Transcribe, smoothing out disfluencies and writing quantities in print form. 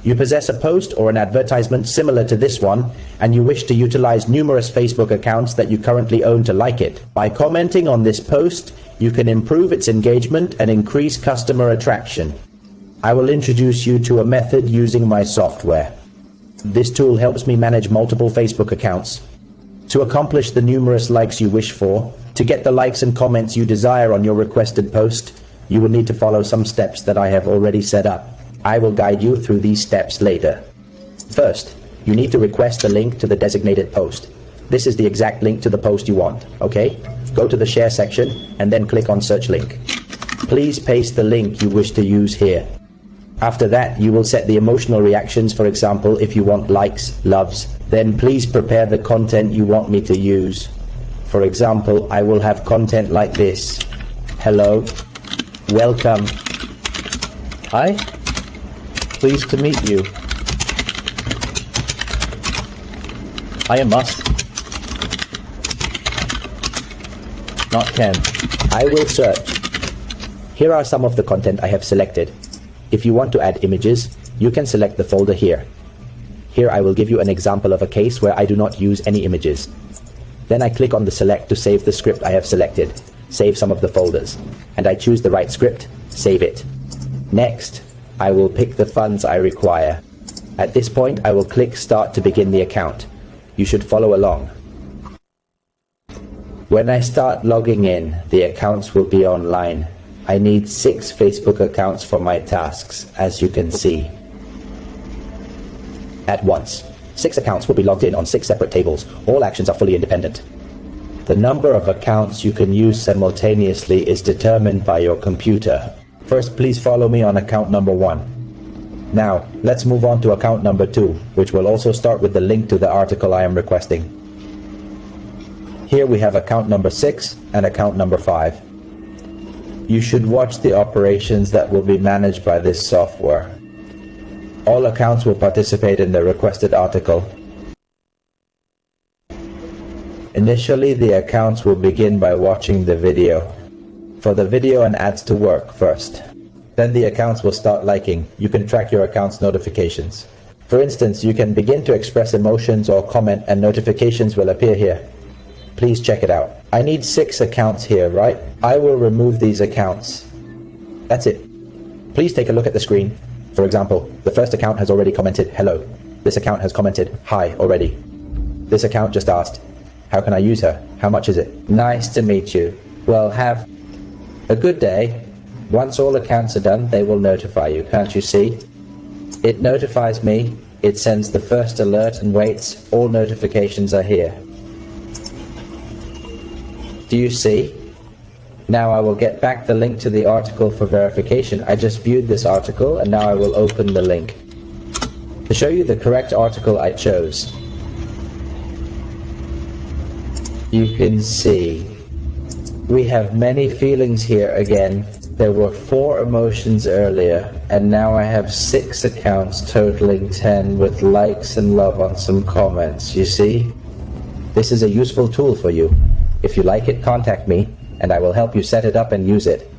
You possess a post or an advertisement similar to this one, and you wish to utilize numerous Facebook accounts that you currently own to like it. By commenting on this post, you can improve its engagement and increase customer attraction. I will introduce you to a method using my software. This tool helps me manage multiple Facebook accounts. To accomplish the numerous likes you wish for, to get the likes and comments you desire on your requested post, you will need to follow some steps that I have already set up. I will guide you through these steps later. First, you need to request the link to the designated post. This is the exact link to the post you want, okay? Go to the share section and then click on search link. Please paste the link you wish to use here. After that, you will set the emotional reactions. For example, if you want likes, loves, then please prepare the content you want me to use. For example, I will have content like this. Hello. Welcome. Hi. Pleased to meet you. I am Mus. Not Ken. I will search. Here are some of the content I have selected. If you want to add images, you can select the folder here. Here I will give you an example of a case where I do not use any images. Then I click on the select to save the script I have selected, save some of the folders, and I choose the right script, save it. Next, I will pick the funds I require. At this point, I will click Start to begin the account. You should follow along. When I start logging in, the accounts will be online. I need 6 Facebook accounts for my tasks, as you can see. At once, 6 accounts will be logged in on 6 separate tables. All actions are fully independent. The number of accounts you can use simultaneously is determined by your computer. First, please follow me on account number 1. Now, let's move on to account number 2, which will also start with the link to the article I am requesting. Here we have account number 6 and account number 5. You should watch the operations that will be managed by this software. All accounts will participate in the requested article. Initially, the accounts will begin by watching the video. For the video and ads to work first. Then the accounts will start liking. You can track your account's notifications. For instance, you can begin to express emotions or comment and notifications will appear here. Please check it out. I need 6 accounts here, right? I will remove these accounts. That's it. Please take a look at the screen. For example, the first account has already commented hello. This account has commented hi already. This account just asked, how can I use her? How much is it? Nice to meet you. Well, have a good day. Once all accounts are done, they will notify you, can't you see? It notifies me, it sends the first alert and waits, all notifications are here. Do you see? Now I will get back the link to the article for verification. I just viewed this article and now I will open the link. To show you the correct article I chose. You can see we have many feelings here again. There were 4 emotions earlier, and now I have 6 accounts totaling 10 with likes and love on some comments, you see? This is a useful tool for you. If you like it, contact me, and I will help you set it up and use it.